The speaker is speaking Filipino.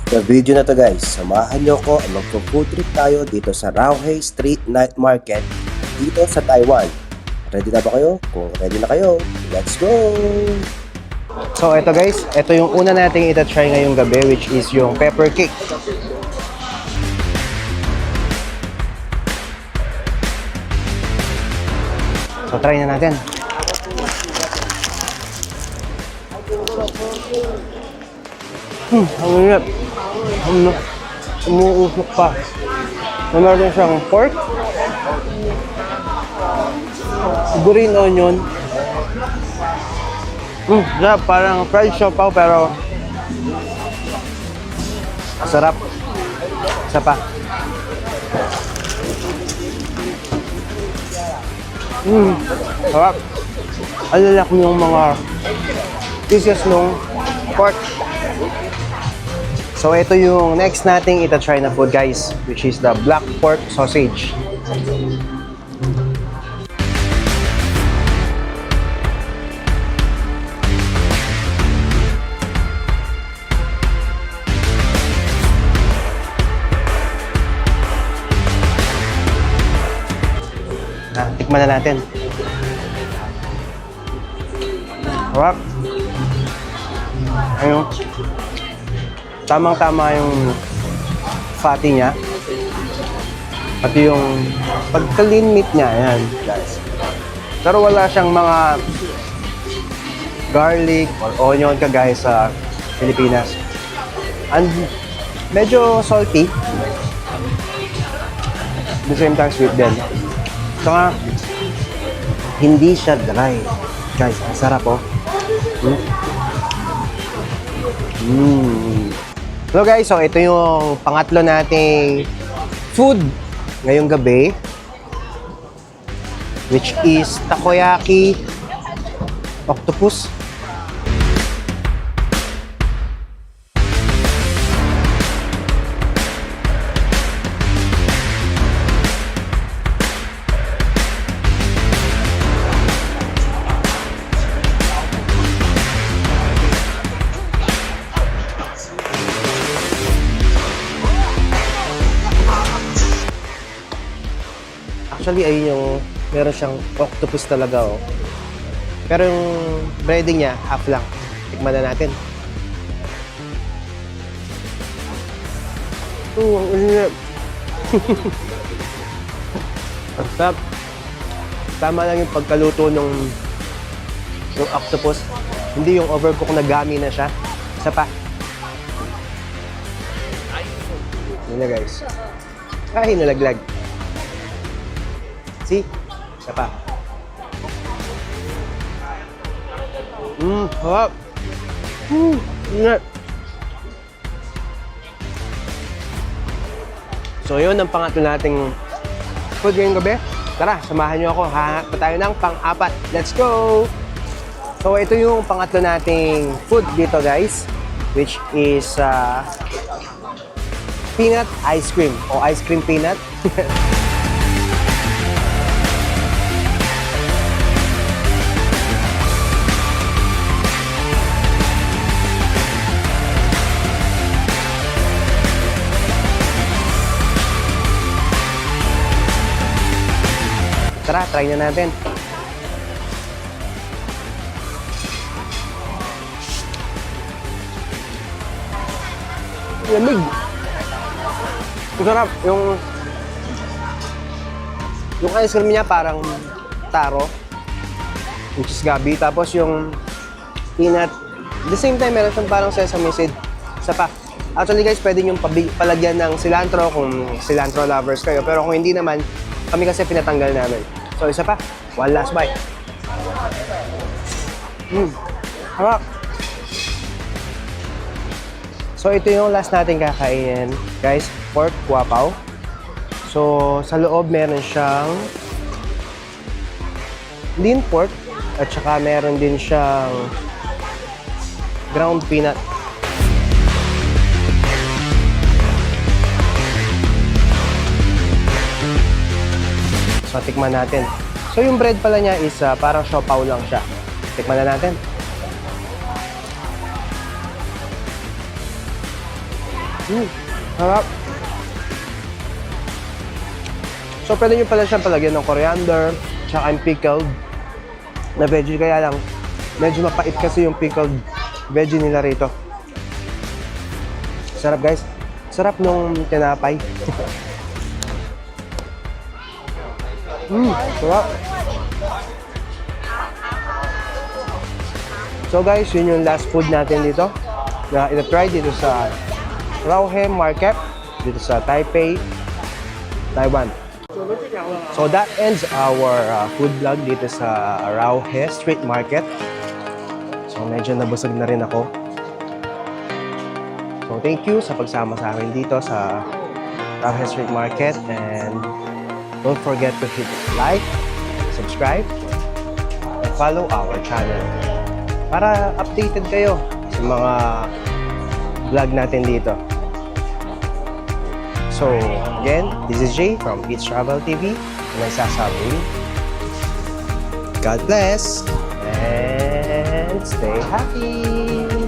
Sa video na to guys, samahan nyo ko ang magpo-food trip tayo dito sa Raohei Street Night Market dito sa Taiwan. Ready na ba kayo? Kung ready na kayo, let's go! So ito guys, ito yung una nating ita-try ngayong gabi, which is yung pepper cake. So try na natin. Ang init. Umuusok pa. Meron siyang pork, green onion. Sarap, parang fried siopaw pero sarap. Isa pa. Sarap. Alalak mo yung mga pieces ng pork. So ito yung next nating ita-try na food guys, which is the black pork sausage. Tikman na natin. Sarap. Ayun. Tamang-tama yung fatty niya. Pati yung pagka-lean meat niya. Ayan, guys. Pero wala siyang mga garlic or onion kagaya sa Pilipinas. And medyo salty. At the same time, sweet din. Saka, hindi siya dry. Guys, ang sarap oh. Hello guys, so ito yung pangatlo nating food ngayong gabi, which is takoyaki octopus. Actually, ayun yung meron siyang octopus talaga oh. Pero yung breading niya, half lang. Tikman na natin. Ang init. Ang sarap. Tama lang yung pagkaluto ng octopus. Hindi yung overcook na gami na siya. Isa pa. Yun na guys. Ay, nalaglag. See? Isa pa. Harap. Ingat. So yun ang pangatlo nating food ngayong gabi. Tara, samahan nyo ako. Hahanap pa tayo ng pang-apat. Let's go! So ito yung pangatlo nating food dito guys, which is peanut ice cream o ice cream peanut. Tara, try na natin. Lamig. Ang sarap. Yung ice cream niya parang taro, which is gabi. Tapos yung peanut, at the same time meron siyang parang sesame seed. Isa pa. Actually guys, pwede nyo palagyan ng cilantro kung cilantro lovers kayo. Pero kung hindi naman, kami kasi pinatanggal namin. So isa pa, one last bite. Harap. So ito yung last natin kakainin, guys, pork guapaw. So sa loob meron siyang lean pork at saka meron din siyang ground peanut. So, tikman natin. So, yung bread pala niya is parang siopaw lang siya. Tikman na natin. Harap. So, pwede nyo pala siyang palagyan ng coriander, tsaka yung pickled na veggie. Kaya lang, medyo mapait kasi yung pickled veggie nila rito. Sarap, guys. Sarap nung tinapay. Sarap. So guys, yun yung last food natin dito na ina-try dito sa Rauhe Market dito sa Taipei, Taiwan. So that ends our food vlog dito sa Rauhe Street Market. So medyo nabusog na rin ako. So thank you sa pagsama sa akin dito sa Rauhe Street Market, and don't forget to hit like, subscribe, and follow our channel para updated kayo sa mga vlog natin dito. So, again, this is Jay from Eats Travel TV, and nagsasabing, God bless and stay happy!